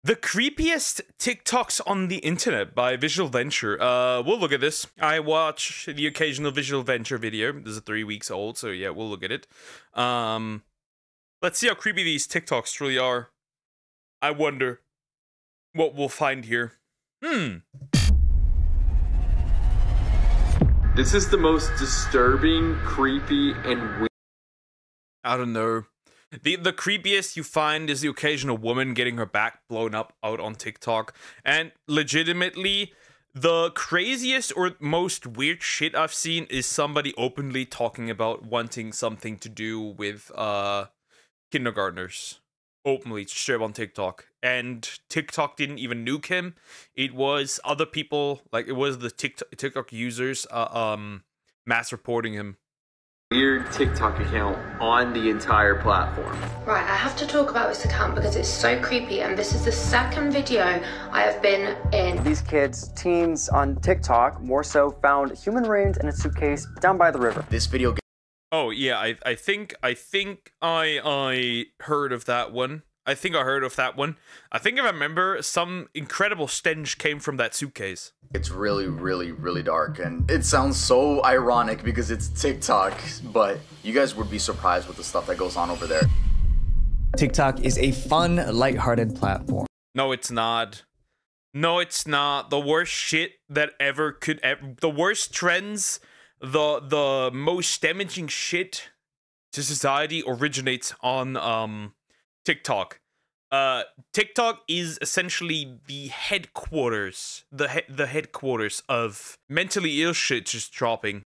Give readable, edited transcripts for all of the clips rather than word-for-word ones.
The creepiest TikToks on the internet by Visual Venture. We'll look at this. I watch the occasional Visual Venture video. This is 3 weeks old, so yeah, we'll look at it. Let's see how creepy these TikToks truly are. I wonder what we'll find here. This is the most disturbing, creepy, and weird. I don't know. The creepiest you find is the occasional woman getting her back blown up out on TikTok. And legitimately, the craziest or most weird shit I've seen is somebody openly talking about wanting something to do with kindergartners. Openly, straight on TikTok. And TikTok didn't even nuke him. It was other people, like it was the TikTok users mass reporting him. Weird TikTok account on the entire platform. Right, I have to talk about this account because it's so creepy, and this is the second video I have been in. These kids, teens on TikTok, more so, found human remains in a suitcase down by the river. This video. Oh yeah, I think I heard of that one. I think I remember some incredible stench came from that suitcase. It's really, really, really dark, and it sounds so ironic because it's TikTok, but you guys would be surprised with the stuff that goes on over there. TikTok is a fun, lighthearted platform. No, it's not. No, it's not. The worst shit that ever could ever, the worst trends, the most damaging shit to society originates on TikTok. TikTok is essentially the headquarters, the headquarters of mentally ill shit just dropping.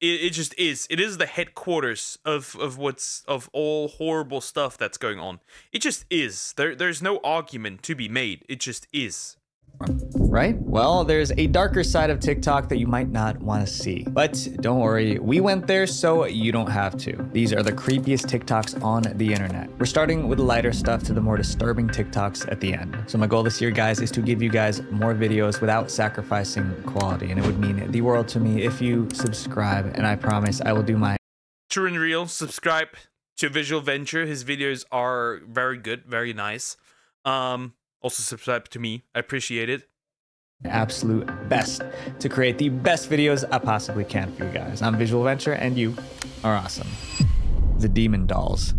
It just is. It is the headquarters of all horrible stuff that's going on. It just is. There's no argument to be made. It just is. Right? Well, there's a darker side of TikTok that you might not want to see. But don't worry, we went there so you don't have to. These are the creepiest TikToks on the internet. We're starting with the lighter stuff to the more disturbing TikToks at the end. So my goal this year, guys, is to give you guys more videos without sacrificing quality. And it would mean the world to me if you subscribe. And I promise I will do my... True and real, subscribe to Visual Venture. His videos are very good, very nice. Also subscribe to me. I appreciate it. Absolute best to create the best videos I possibly can for you guys. I'm Visual Venture, and you are awesome. The Demon Dolls.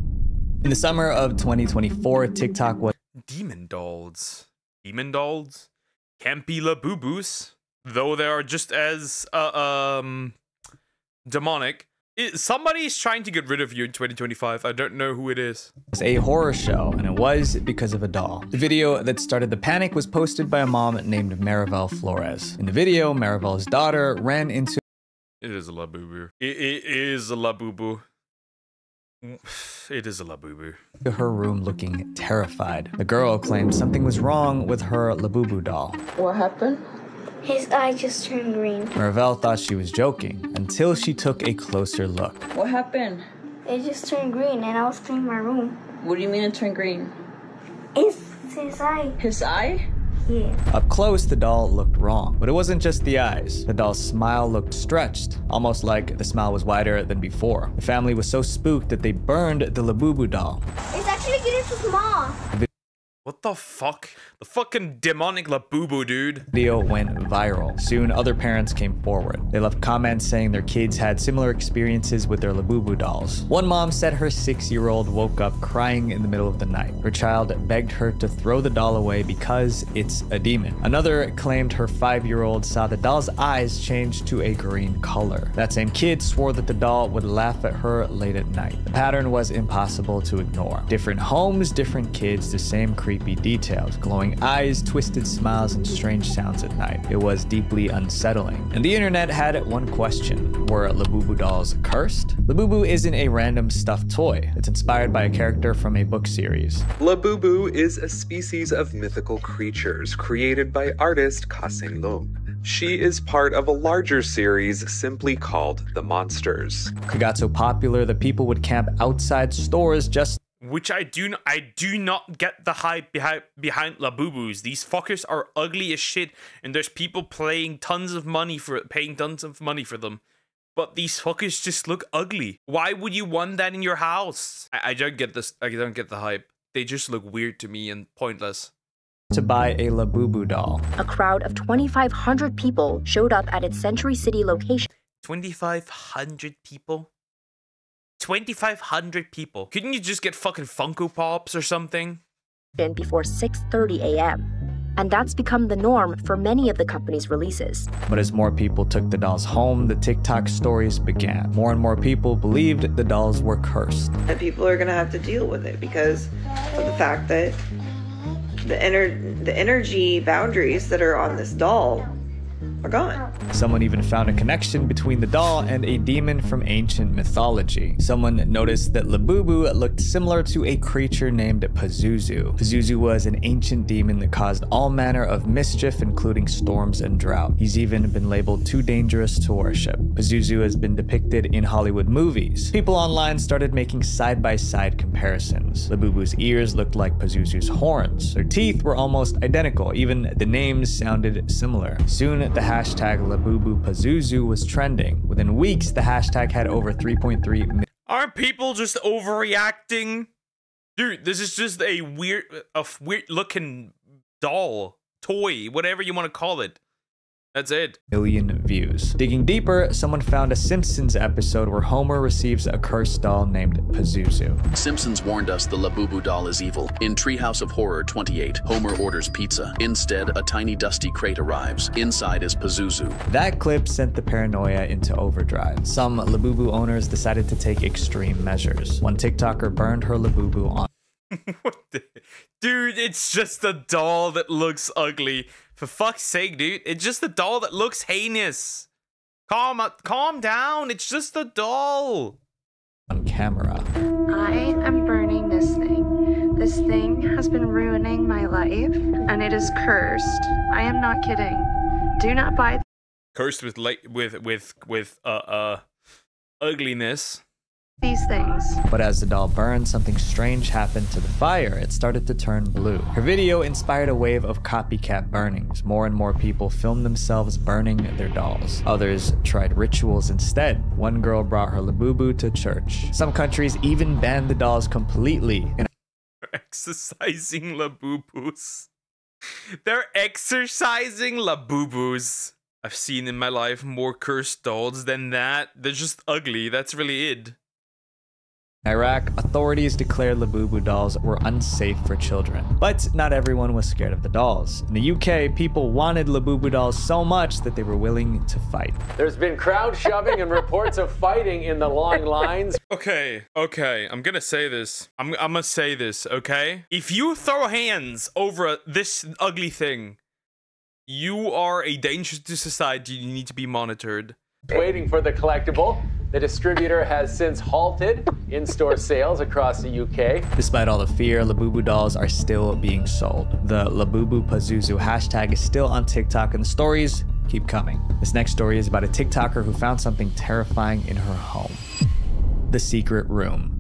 In the summer of 2024, TikTok was... Demon Dolls. Demon Dolls? Campy Labubu's. Though they are just as demonic. Somebody's trying to get rid of you in 2025. I don't know who it is. It's a horror show, and it was because of a doll. The video that started the panic was posted by a mom named Maribel Flores. In the video, Maribel's daughter ran into... It is a Labubu. It is a Labubu. It is a Labubu. Her room looking terrified. The girl claimed something was wrong with her Labubu doll. What happened? His eye just turned green. Maribel thought she was joking until she took a closer look. What happened? It just turned green and I was cleaning my room. What do you mean it turned green? It's his eye. His eye? Yeah. Up close, the doll looked wrong. But it wasn't just the eyes. The doll's smile looked stretched, almost like the smile was wider than before. The family was so spooked that they burned the Labubu doll. It's actually getting too small. What the fuck? The fucking demonic Labubu, dude. The video went viral. Soon, other parents came forward. They left comments saying their kids had similar experiences with their Labubu dolls. One mom said her 6-year-old woke up crying in the middle of the night. Her child begged her to throw the doll away because it's a demon. Another claimed her 5-year-old saw the doll's eyes change to a green color. That same kid swore that the doll would laugh at her late at night. The pattern was impossible to ignore. Different homes, different kids, the same creepy details, glowing eyes, twisted smiles, and strange sounds at night. It was deeply unsettling. And the internet had one question: were Labubu dolls cursed? Labubu isn't a random stuffed toy. It's inspired by a character from a book series. Labubu is a species of mythical creatures created by artist Kaseng Lung. She is part of a larger series simply called The Monsters. It got so popular that people would camp outside stores just... Which I do not get the hype behind Labubus. These fuckers are ugly as shit, and there's people paying tons of money for them. But these fuckers just look ugly. Why would you want that in your house? I don't get this. I don't get the hype. They just look weird to me and pointless. to buy a Labubu doll. A crowd of 2,500 people showed up at its Century City location. 2,500 people? 2,500 people? Couldn't you just get fucking Funko Pops or something? Before 6:30 a.m. And that's become the norm for many of the company's releases. But as more people took the dolls home, the TikTok stories began. More and more people believed the dolls were cursed. And people are gonna have to deal with it because of the fact that the energy boundaries that are on this doll are gone. Someone even found a connection between the doll and a demon from ancient mythology. Someone noticed that Labubu looked similar to a creature named Pazuzu. Pazuzu was an ancient demon that caused all manner of mischief, including storms and drought. He's even been labeled too dangerous to worship. Pazuzu has been depicted in Hollywood movies. People online started making side-by-side comparisons. Labubu's ears looked like Pazuzu's horns. Their teeth were almost identical. Even the names sounded similar. Soon, the hashtag Labubu Pazuzu was trending. Within weeks, the hashtag had over 3.3 million. Aren't people just overreacting? Dude, this is just a weird looking doll, toy, whatever you want to call it. That's it. Million views. Digging deeper, someone found a Simpsons episode where Homer receives a cursed doll named Pazuzu. Simpsons warned us the Labubu doll is evil. In Treehouse of Horror 28, Homer orders pizza. Instead, a tiny dusty crate arrives. Inside is Pazuzu. That clip sent the paranoia into overdrive. Some Labubu owners decided to take extreme measures. One TikToker burned her Labubu on. What the? Dude, it's just a doll that looks ugly. For fuck's sake, dude. It's just a doll that looks heinous. Calm down. It's just a doll. On camera. I am burning this thing. This thing has been ruining my life, and it is cursed. I am not kidding. Do not buy. Cursed with ugliness. These things. But as the doll burned, something strange happened to the fire. It started to turn blue. Her video inspired a wave of copycat burnings. More and more people filmed themselves burning their dolls. Others tried rituals instead. One girl brought her Labubu to church. Some countries even banned the dolls completely. Exercising Labubus. They're exercising Labubus. I've seen in my life more cursed dolls than that. They're just ugly. That's really it. In Iraq, authorities declared Labubu dolls were unsafe for children. But not everyone was scared of the dolls. In the UK, people wanted Labubu dolls so much that they were willing to fight. There's been crowd shoving and reports of fighting in the long lines. Okay, I'm gonna say this. I'm gonna say this, okay? If you throw hands over this ugly thing, you are a danger to society. You need to be monitored. Waiting for the collectible. The distributor has since halted in-store sales across the UK. Despite all the fear, Labubu dolls are still being sold. The Labubu Pazuzu hashtag is still on TikTok, and the stories keep coming. This next story is about a TikToker who found something terrifying in her home. The secret room.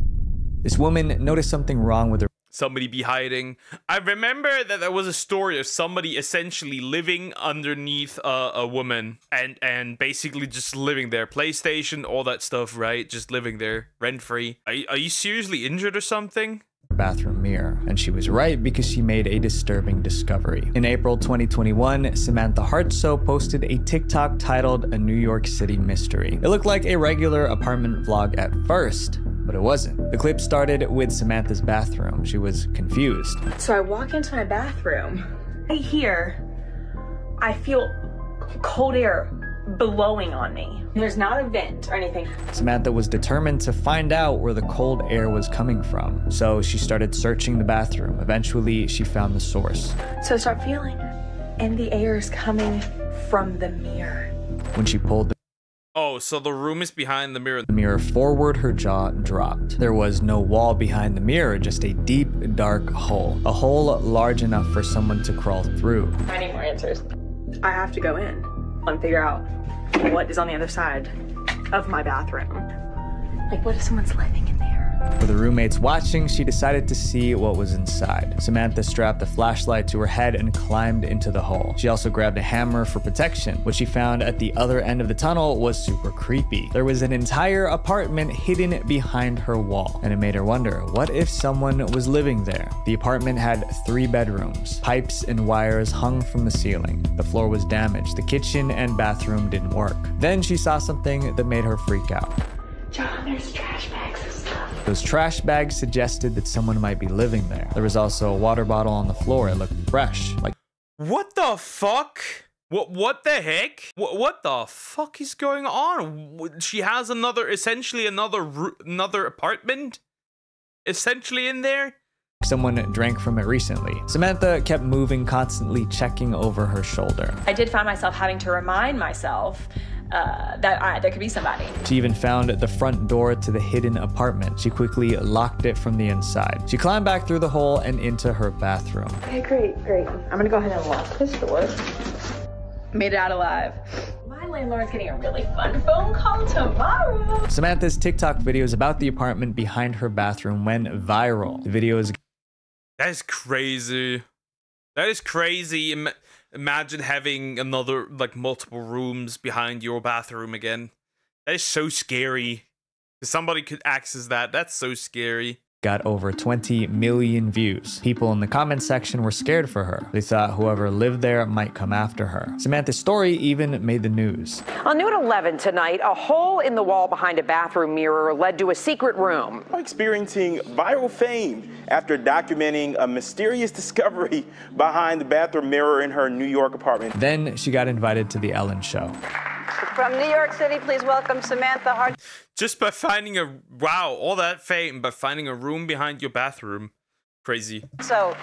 This woman noticed something wrong with her. Somebody be hiding. I remember that there was a story of somebody essentially living underneath a woman and basically just living there. PlayStation, all that stuff, right? Just living there, rent-free. Are you seriously injured or something? Bathroom mirror, and she was right because she made a disturbing discovery. In April 2021, Samantha Hartsoe posted a TikTok titled "A New York City Mystery." It looked like a regular apartment vlog at first, but it wasn't. The clip started with Samantha's bathroom. She was confused. So I walk into my bathroom. Right here, I feel cold air blowing on me. There's not a vent or anything. Samantha was determined to find out where the cold air was coming from, so she started searching the bathroom. Eventually, she found the source. So I start feeling, and the air is coming from the mirror. When she pulled Oh, so the room is behind the mirror forward, her jaw dropped. There was no wall behind the mirror, just a deep, dark hole. A hole large enough for someone to crawl through. I need more answers. I have to go in and figure out what is on the other side of my bathroom. Like, what if someone's living in there? With the roommates watching, she decided to see what was inside. Samantha strapped a flashlight to her head and climbed into the hole. She also grabbed a hammer for protection. What she found at the other end of the tunnel was super creepy. There was an entire apartment hidden behind her wall, and it made her wonder, what if someone was living there? The apartment had 3 bedrooms. Pipes and wires hung from the ceiling. The floor was damaged. The kitchen and bathroom didn't work. Then she saw something that made her freak out. John, there's trash bags and stuff. Those trash bags suggested that someone might be living there. There was also a water bottle on the floor. It looked fresh. Like, what the fuck? What the heck? What the fuck is going on? She has essentially another apartment essentially in there. Someone drank from it recently. Samantha kept moving, constantly checking over her shoulder. I did find myself having to remind myself that there could be somebody. She even found the front door to the hidden apartment. She quickly locked it from the inside. She climbed back through the hole and into her bathroom. Okay, great. I'm gonna go ahead and lock this door. Made it out alive. My landlord's getting a really fun phone call tomorrow. Samantha's TikTok videos about the apartment behind her bathroom went viral. The videos... That is crazy. That is crazy. Imagine having multiple rooms behind your bathroom again. That is so scary. If somebody could access that, that's so scary. Got over 20 million views. People in the comment section were scared for her. They thought whoever lived there might come after her. Samantha's story even made the news. On New at 11 tonight, a hole in the wall behind a bathroom mirror led to a secret room. Experiencing viral fame after documenting a mysterious discovery behind the bathroom mirror in her New York apartment. Then she got invited to The Ellen Show. From New York City, please welcome Samantha Hart. Just by finding all that fame, by finding a room behind your bathroom. Crazy. So,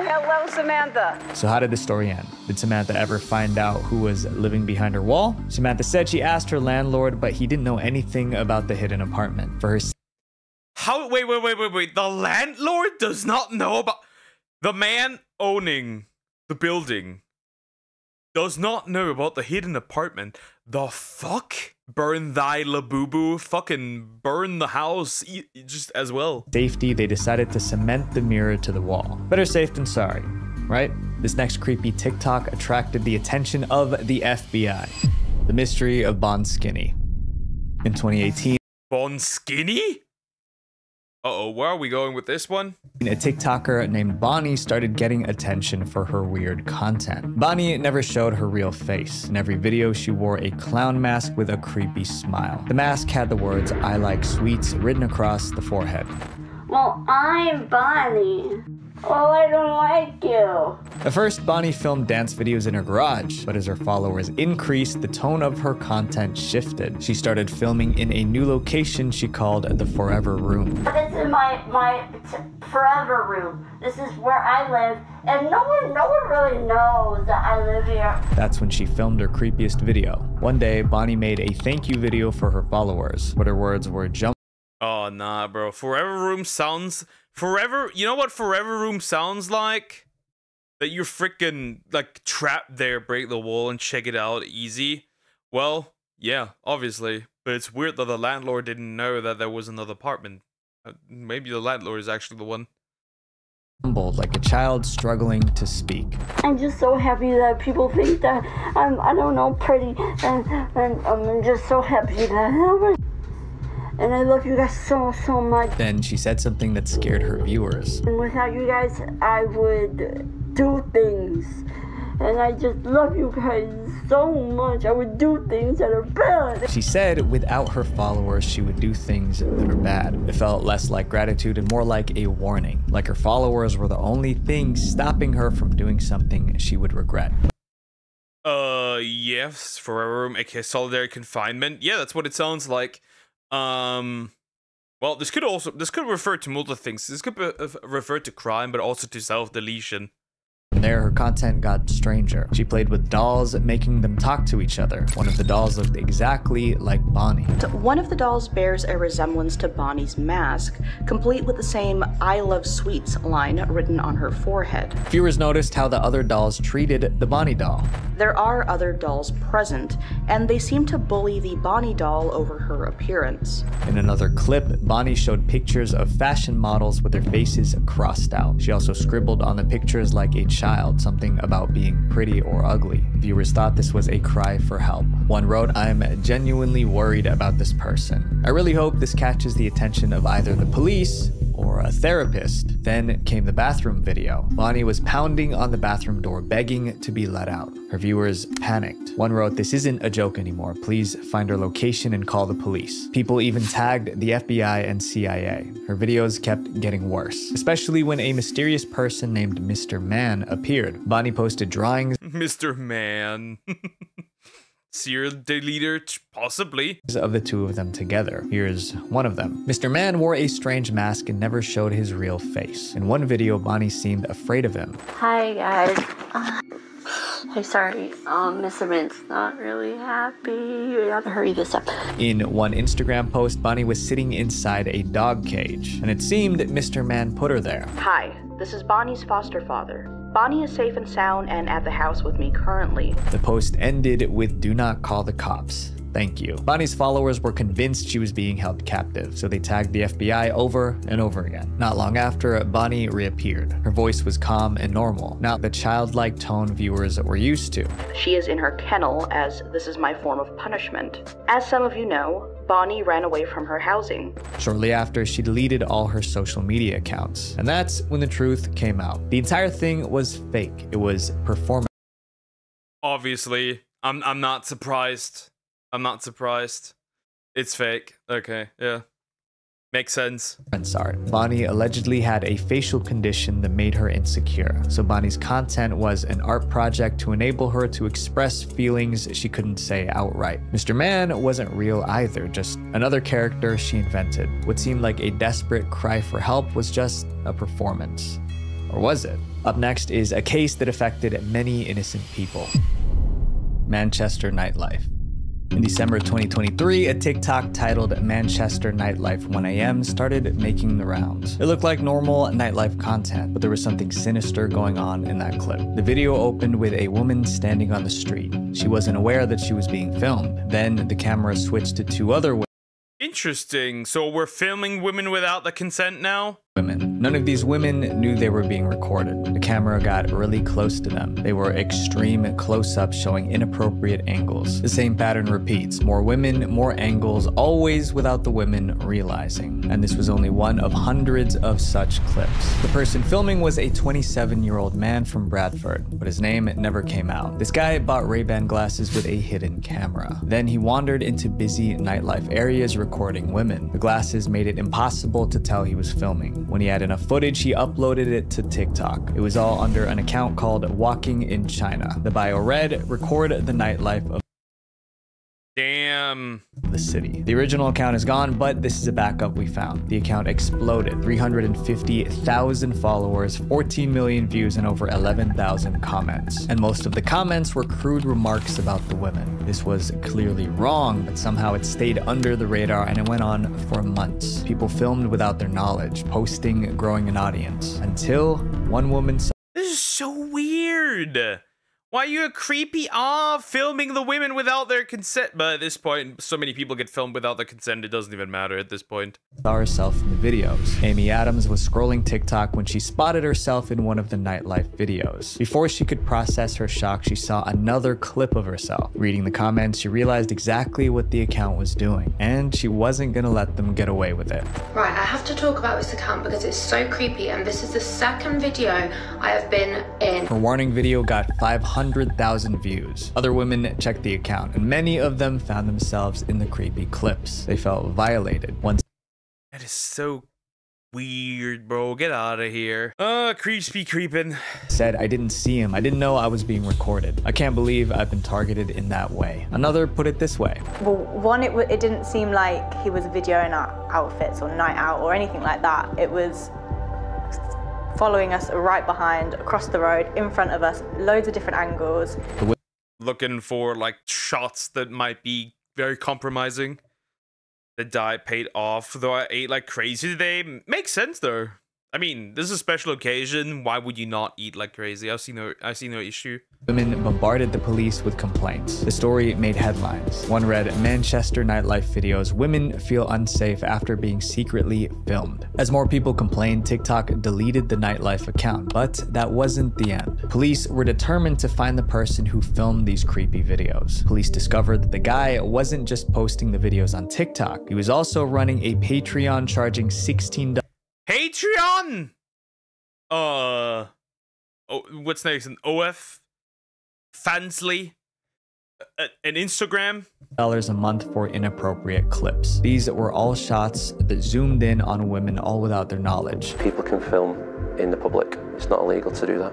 hello, Samantha. So how did the story end? Did Samantha ever find out who was living behind her wall? Samantha said she asked her landlord, but he didn't know anything about the hidden apartment. For her... How? Wait. The landlord does not know about... The man owning the building does not know about the hidden apartment. The fuck? Burn thy labubu. Fucking burn the house just as well. Safety, they decided to cement the mirror to the wall. Better safe than sorry, right? This next creepy TikTok attracted the attention of the FBI. The mystery of Bon Skinny. In 2018... Bon Skinny? Uh-oh, where are we going with this one? A TikToker named Bonnie started getting attention for her weird content. Bonnie never showed her real face. In every video, she wore a clown mask with a creepy smile. The mask had the words, "I like sweets," written across the forehead. Well, I'm Bonnie. Oh, I don't like you. At first, Bonnie filmed dance videos in her garage, but as her followers increased, the tone of her content shifted. She started filming in a new location she called the Forever Room. This is my forever room. This is where I live, and no one really knows that I live here. That's when she filmed her creepiest video. One day, Bonnie made a thank you video for her followers, but her words were jump. Oh, nah, bro. Forever Room sounds... You know what Forever Room sounds like? That you're freaking, trapped there, break the wall, and check it out easy. Well, yeah, obviously. But it's weird that the landlord didn't know that there was another apartment. Maybe the landlord is actually the one. Like a child struggling to speak. I'm just so happy that people think that I'm, I don't know, pretty. And I'm just so happy that... And I love you guys so much. Then she said something that scared her viewers. And without you guys, I would do things. And I just love you guys so much. I would do things that are bad. She said without her followers, she would do things that are bad. It felt less like gratitude and more like a warning. Like her followers were the only thing stopping her from doing something she would regret. Yes, Forever Room, aka solitary confinement. Yeah, that's what it sounds like. Well, this could refer to multiple things. This could refer to crime, but also to self-deletion. there, her content got stranger. She played with dolls, making them talk to each other. One of the dolls looked exactly like Bonnie. One of the dolls bears a resemblance to Bonnie's mask, complete with the same "I love sweets" line written on her forehead. Viewers noticed how the other dolls treated the Bonnie doll. There are other dolls present, and they seem to bully the Bonnie doll over her appearance. In another clip, Bonnie showed pictures of fashion models with their faces crossed out. She also scribbled on the pictures like a child, something about being pretty or ugly. Viewers thought this was a cry for help. One wrote, "I'm genuinely worried about this person. I really hope this catches the attention of either the police or a therapist." Then came the bathroom video. Bonnie was pounding on the bathroom door, begging to be let out. Her viewers panicked. One wrote, "This isn't a joke anymore. Please find her location and call the police." People even tagged the FBI and CIA. Her videos kept getting worse, especially when a mysterious person named Mr. Man appeared. Bonnie posted drawings Mr. Man. Serial deleter, possibly, of the two of them together. Here's one of them. Mr. Man wore a strange mask and never showed his real face. In one video, Bonnie seemed afraid of him. Hi guys. Hey, sorry. Mr. Mint's not really happy. We gotta hurry this up. In one Instagram post, Bonnie was sitting inside a dog cage, and it seemed that Mr. Man put her there. Hi, this is Bonnie's foster father. Bonnie is safe and sound and at the house with me currently. The post ended with, "Do not call the cops. Thank you." Bonnie's followers were convinced she was being held captive, so they tagged the FBI over and over again. Not long after, Bonnie reappeared. Her voice was calm and normal, not the childlike tone viewers were used to. She is in her kennel, as this is my form of punishment. As some of you know, Bonnie ran away from her housing. Shortly after, she deleted all her social media accounts, and that's when the truth came out. The entire thing was fake. It was performance. Obviously, I'm not surprised. I'm not surprised. It's fake. Okay, yeah. Makes sense. Art. Bonnie allegedly had a facial condition that made her insecure, so Bonnie's content was an art project to enable her to express feelings she couldn't say outright. Mr. Man wasn't real either, just another character she invented. What seemed like a desperate cry for help was just a performance. Or was it? Up next is a case that affected many innocent people. Manchester nightlife. In December 2023, a TikTok titled "Manchester Nightlife 1 AM" started making the rounds. It looked like normal nightlife content, but there was something sinister going on in that clip. The video opened with a woman standing on the street. She wasn't aware that she was being filmed. Then the camera switched to two other women. Interesting. So we're filming women without the consent now? None of these women knew they were being recorded. The camera got really close to them. They were extreme close-ups showing inappropriate angles. The same pattern repeats. More women, more angles, always without the women realizing. And this was only one of hundreds of such clips. The person filming was a 27-year-old man from Bradford, but his name never came out. This guy bought Ray-Ban glasses with a hidden camera. Then he wandered into busy nightlife areas recording women. The glasses made it impossible to tell he was filming. When he had enough footage, he uploaded it to TikTok. It was all under an account called Walking in China. The bio read, "Record the nightlife of Damn. the city." The original account is gone, but this is a backup we found. The account exploded. 350,000 followers, 14 million views, and over 11,000 comments. And most of the comments were crude remarks about the women. This was clearly wrong, but somehow it stayed under the radar and it went on for months. People filmed without their knowledge, posting, growing an audience, until one woman saw. This is so weird. Why are you a creepy filming the women without their consent? But at this point, so many people get filmed without their consent, it doesn't even matter at this point. Saw herself in the videos. Amy Adams was scrolling TikTok when she spotted herself in one of the nightlife videos. Before she could process her shock, she saw another clip of herself. Reading the comments, she realized exactly what the account was doing, and she wasn't gonna let them get away with it. Right, I have to talk about this account because it's so creepy, and this is the second video I have been in. Her warning video got 500,000 views. Other women checked the account, and many of them found themselves in the creepy clips. They felt violated. One That is so weird, bro. Get out of here. Creeps be creeping. said, "I didn't see him. I didn't know I was being recorded. I can't believe I've been targeted in that way." Another put it this way. Well, one, it didn't seem like he was videoing our outfits or night out or anything like that. It was following us right behind, across the road, in front of us, loads of different angles. Looking for like shots that might be very compromising. The diet paid off, though I ate like crazy today. Makes sense though. I mean, this is a special occasion. Why would you not eat like crazy? I see no issue. Women bombarded the police with complaints. The story made headlines. One read, Manchester nightlife videos, women feel unsafe after being secretly filmed. As more people complained, TikTok deleted the nightlife account, but that wasn't the end. Police were determined to find the person who filmed these creepy videos. Police discovered that the guy wasn't just posting the videos on TikTok, he was also running a Patreon charging $16. Patreon? Oh, what's next? An OF? Fansly? An Instagram? $1 a month for inappropriate clips. These were all shots that zoomed in on women, all without their knowledge. People can film in the public. It's not illegal to do that.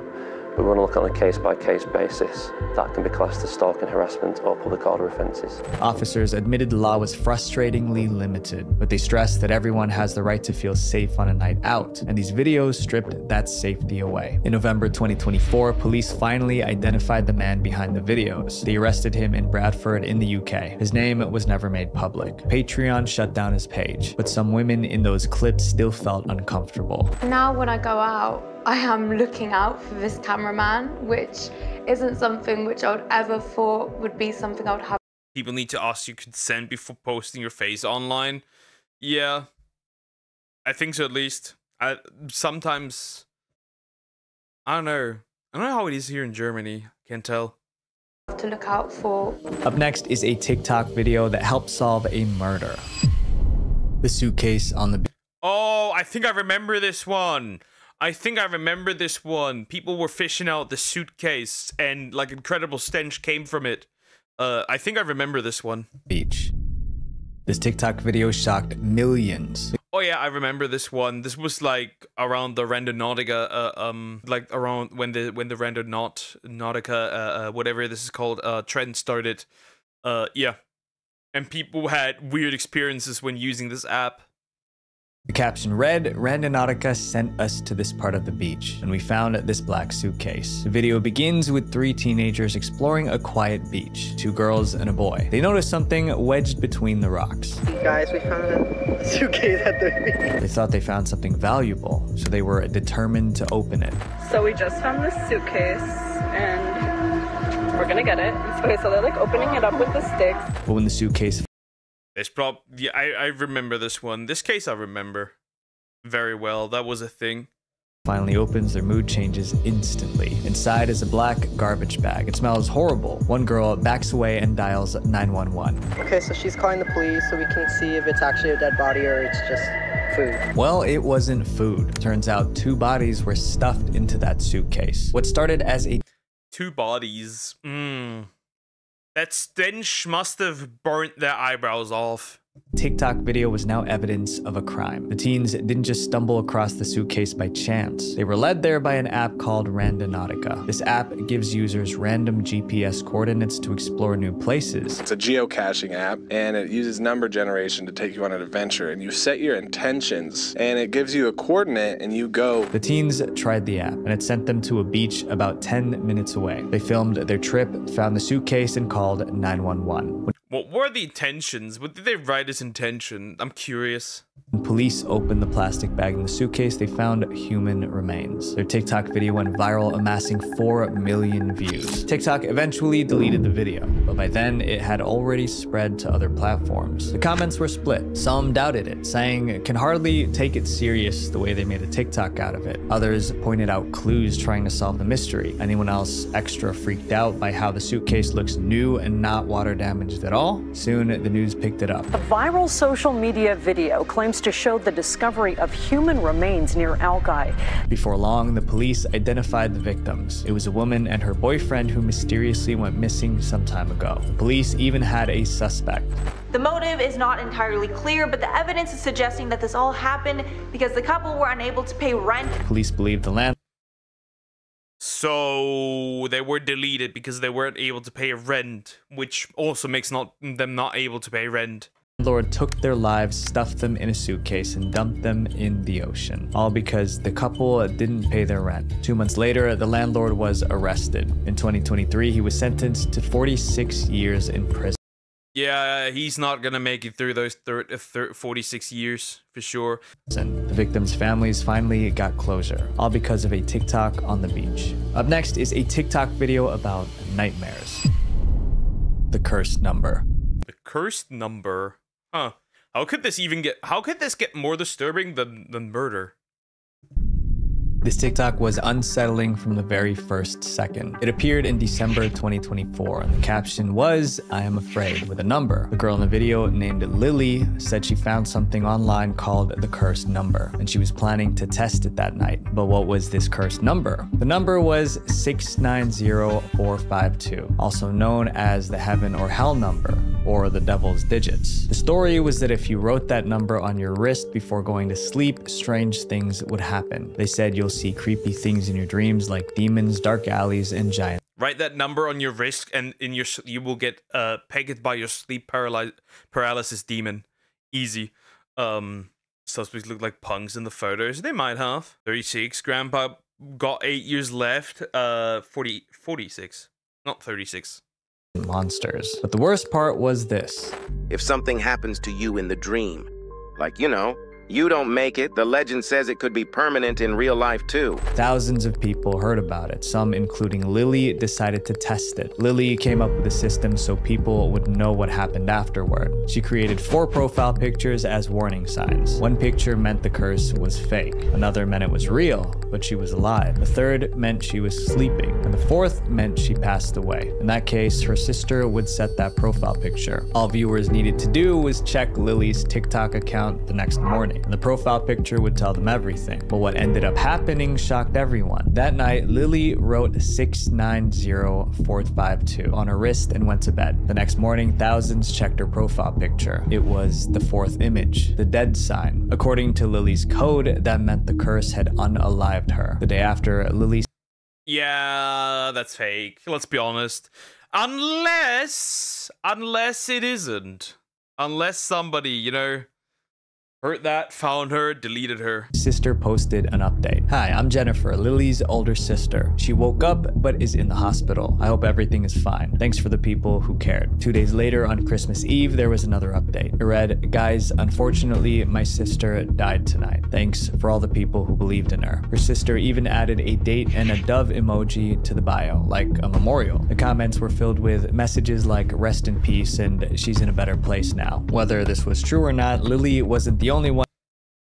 But we want to look on a case-by-case basis. That can be classed as stalking, harassment, or public order offences. Officers admitted the law was frustratingly limited, but they stressed that everyone has the right to feel safe on a night out, and these videos stripped that safety away. In November 2024, police finally identified the man behind the videos. They arrested him in Bradford in the UK. His name was never made public. Patreon shut down his page, but some women in those clips still felt uncomfortable. Now when I go out, I am looking out for this cameraman, which isn't something which I would ever thought would be something I would have. People need to ask you consent before posting your face online. Yeah, I think so at least. Sometimes, I don't know how it is here in Germany. Can't tell. To look out for. Up next is a TikTok video that helped solve a murder. The suitcase on the... Oh, I think I remember this one. People were fishing out the suitcase and like incredible stench came from it. I think I remember this one. Beach. This TikTok video shocked millions. Oh yeah, I remember this one. This was like around the Randonautica, like around when the Randonautica, whatever this is called, trend started. Yeah. And people had weird experiences when using this app. The caption read, Randonautica sent us to this part of the beach, and we found this black suitcase. The video begins with 3 teenagers exploring a quiet beach, 2 girls and a boy. They notice something wedged between the rocks. Guys, we found a suitcase at the beach. They thought they found something valuable, so they were determined to open it. So we just found this suitcase, and we're gonna get it. Okay, so they're like opening it up with the sticks. But when the suitcase... Yeah, I remember this one. This case I remember very well. That was a thing. Finally opens, their mood changes instantly. Inside is a black garbage bag. It smells horrible. One girl backs away and dials 911. Okay, so she's calling the police so we can see if it's actually a dead body or it's just food. Well, it wasn't food. Turns out 2 bodies were stuffed into that suitcase. What started as a... 2 bodies. That stench must have burnt their eyebrows off. TikTok video was now evidence of a crime. The teens didn't just stumble across the suitcase by chance. They were led there by an app called Randonautica. This app gives users random GPS coordinates to explore new places. It's a geocaching app, and it uses number generation to take you on an adventure, and you set your intentions, and it gives you a coordinate, and you go. The teens tried the app, and it sent them to a beach about 10 minutes away. They filmed their trip, found the suitcase, and called 911. What were the intentions? What did they write as intention? I'm curious. When police opened the plastic bag in the suitcase, they found human remains. Their TikTok video went viral, amassing 4 million views. TikTok eventually deleted the video, but by then it had already spread to other platforms. The comments were split. Some doubted it, saying it can hardly take it serious the way they made a TikTok out of it. Others pointed out clues trying to solve the mystery. Anyone else extra freaked out by how the suitcase looks new and not water damaged at all? Soon, the news picked it up. A viral social media video claims to show the discovery of human remains near Alki. Before long, the police identified the victims. It was a woman and her boyfriend who mysteriously went missing some time ago. The police even had a suspect. The motive is not entirely clear, but the evidence is suggesting that this all happened because the couple were unable to pay rent. Police believe the landlord. So they were deleted because they weren't able to pay rent, which also makes them not able to pay rent. landlord took their lives, stuffed them in a suitcase, and dumped them in the ocean. All because the couple didn't pay their rent. 2 months later, the landlord was arrested. In 2023, he was sentenced to 46 years in prison. Yeah, he's not gonna make it through those 46 years, for sure. The victims' families finally got closure, all because of a TikTok on the beach. Up next is a TikTok video about nightmares. The cursed number. The cursed number? Huh. How could this get more disturbing than murder? This TikTok was unsettling from the very first second. It appeared in December 2024, and the caption was, "I am afraid," with a number. The girl in the video, named Lily, said she found something online called the cursed number, and she was planning to test it that night. But what was this cursed number? The number was 690452, also known as the heaven or hell number, or the devil's digits. The story was that if you wrote that number on your wrist before going to sleep, strange things would happen. They said you'll see creepy things in your dreams like demons, dark alleys, and giants. Write that number on your wrist, and you will get pegged by your sleep paralysis demon. Easy. Suspects look like punks in the photos. They might have. 36. Grandpa got 8 years left. 46. Not 36. Monsters. But the worst part was this. If something happens to you in the dream, like, you don't make it, the legend says it could be permanent in real life too. Thousands of people heard about it. Some, including Lily, decided to test it. Lily came up with a system so people would know what happened afterward. She created 4 profile pictures as warning signs. One picture meant the curse was fake. Another meant it was real, but she was alive. The third meant she was sleeping. And the fourth meant she passed away. In that case, her sister would set that profile picture. All viewers needed to do was check Lily's TikTok account the next morning, and the profile picture would tell them everything. But what ended up happening shocked everyone. That night, Lily wrote 690452 on her wrist and went to bed. The next morning, thousands checked her profile picture. It was the 4th image, the dead sign. According to Lily's code, that meant the curse had unalived her. The day after, Lily... Yeah, that's fake. Let's be honest. Unless it isn't. Unless somebody, heard that, found her, deleted her. Sister posted an update. "Hi, I'm Jennifer, Lily's older sister. She woke up but is in the hospital. I hope everything is fine. Thanks for the people who cared." 2 days later, on Christmas Eve, there was another update. It read, "Guys, unfortunately, my sister died tonight. Thanks for all the people who believed in her." Her sister even added a date and a dove emoji to the bio, like a memorial. The comments were filled with messages like "rest in peace" and "she's in a better place now." Whether this was true or not, Lily wasn't the only one.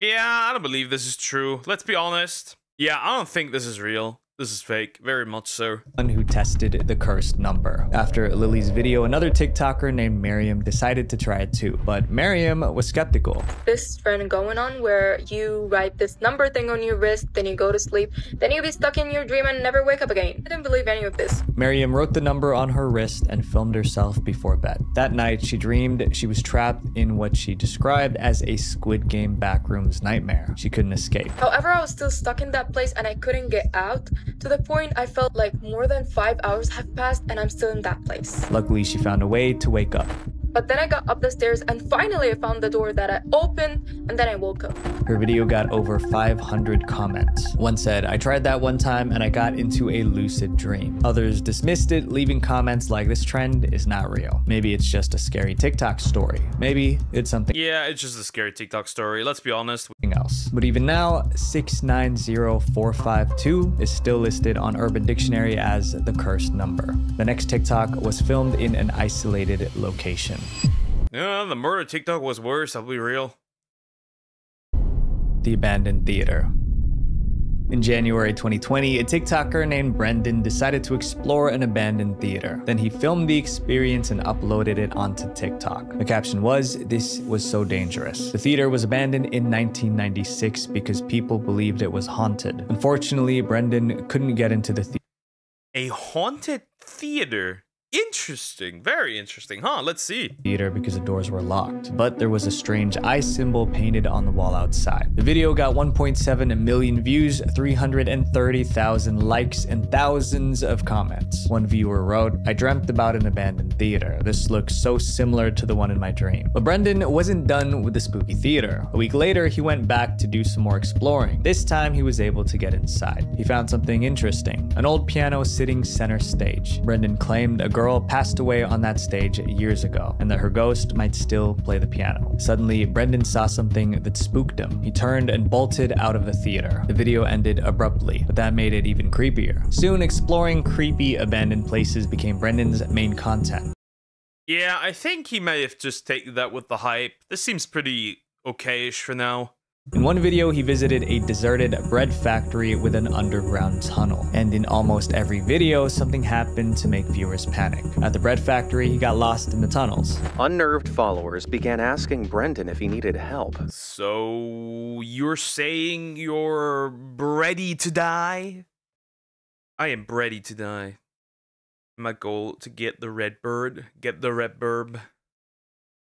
Yeah, I don't believe this is true. Let's be honest. Yeah, I don't think this is real. This is fake, very much so. Who tested the cursed number. After Lily's video, another TikToker named Miriam decided to try it too, but Miriam was skeptical. This trend going on where you write this number thing on your wrist, then you go to sleep, then you'll be stuck in your dream and never wake up again. I didn't believe any of this. Miriam wrote the number on her wrist and filmed herself before bed. That night, she dreamed she was trapped in what she described as a Squid Game backrooms nightmare. She couldn't escape. However, I was still stuck in that place and I couldn't get out. To the point I felt like more than 5 hours have passed and I'm still in that place. Luckily, she found a way to wake up. But then I got up the stairs and finally I found the door that I opened and then I woke up. Her video got over 500 comments. One said, "I tried that one time and I got into a lucid dream." Others dismissed it, leaving comments like, "This trend is not real. Maybe it's just a scary TikTok story. Maybe it's something." Yeah, it's just a scary TikTok story. Let's be honest. Else. But even now, 690452 is still listed on Urban Dictionary as the cursed number. The next TikTok was filmed in an isolated location. Yeah, the murder TikTok was worse, I'll be real. The abandoned theater. In January 2020, a TikToker named Brendan decided to explore an abandoned theater. Then he filmed the experience and uploaded it onto TikTok. The caption was, "This was so dangerous." The theater was abandoned in 1996 because people believed it was haunted. Unfortunately, Brendan couldn't get into the theater. A haunted theater? Interesting. Very interesting, huh? Let's see. Theater because the doors were locked, but there was a strange eye symbol painted on the wall outside. The video got 1.7 million views, 330,000 likes, and thousands of comments. One viewer wrote, "I dreamt about an abandoned theater. This looks so similar to the one in my dream." But Brendan wasn't done with the spooky theater. A week later, he went back to do some more exploring. This time, he was able to get inside. He found something interesting, an old piano sitting center stage. Brendan claimed a girl passed away on that stage years ago, and that her ghost might still play the piano. Suddenly, Brendan saw something that spooked him. He turned and bolted out of the theater. The video ended abruptly, but that made it even creepier. Soon, exploring creepy abandoned places became Brendan's main content. Yeah, I think he may have just taken that with the hype. This seems pretty okay-ish for now. In one video, he visited a deserted bread factory with an underground tunnel. And in almost every video, something happened to make viewers panic. At the bread factory, he got lost in the tunnels. Unnerved followers began asking Brendan if he needed help. So, you're saying you're ready to die? I am ready to die. My goal to get the red bird, get the red burb.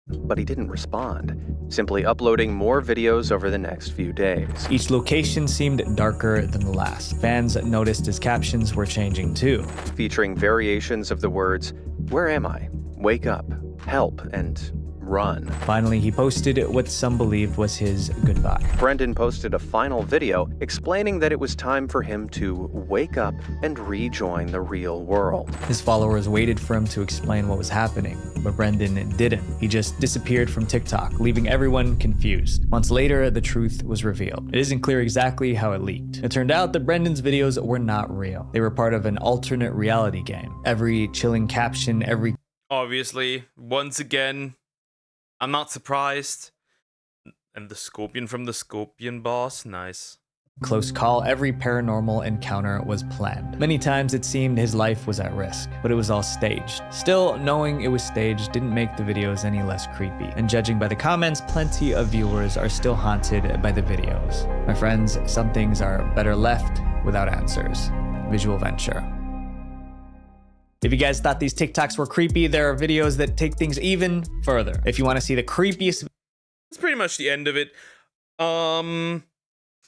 But he didn't respond, simply uploading more videos over the next few days. Each location seemed darker than the last. Fans noticed his captions were changing too, featuring variations of the words, "Where am I? Wake up, help," and "run." Finally, he posted what some believed was his goodbye. Brendan posted a final video explaining that it was time for him to wake up and rejoin the real world. His followers waited for him to explain what was happening, but Brendan didn't. He just disappeared from TikTok, leaving everyone confused. Months later, the truth was revealed. It isn't clear exactly how it leaked. It turned out that Brendan's videos were not real. They were part of an alternate reality game. Every chilling caption, every... Obviously, once again, I'm not surprised. And the scorpion from the scorpion boss, nice. Close call, every paranormal encounter was planned. Many times it seemed his life was at risk, but it was all staged. Still, knowing it was staged didn't make the videos any less creepy. And judging by the comments, plenty of viewers are still haunted by the videos. My friends, some things are better left without answers. Visual Venture. If you guys thought these TikToks were creepy, there are videos that take things even further. If you want to see the creepiest... That's pretty much the end of it. I'm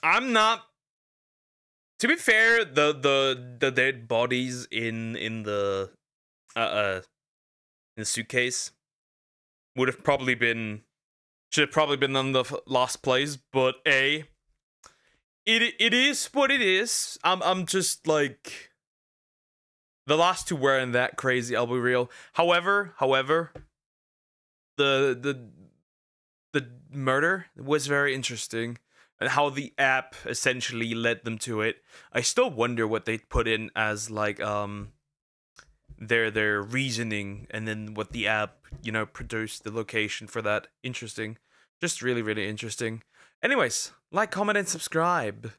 not... To be fair, the dead bodies in the suitcase would have probably been... Should have probably been on the last place, but it is what it is. I'm just like... The last two weren't that crazy, I'll be real. However, the murder was very interesting, and how the app essentially led them to it. I still wonder what they put in as like their reasoning, and then what the app, you know, produced the location for that. Interesting. Just really, really interesting. Anyways, like, comment, and subscribe.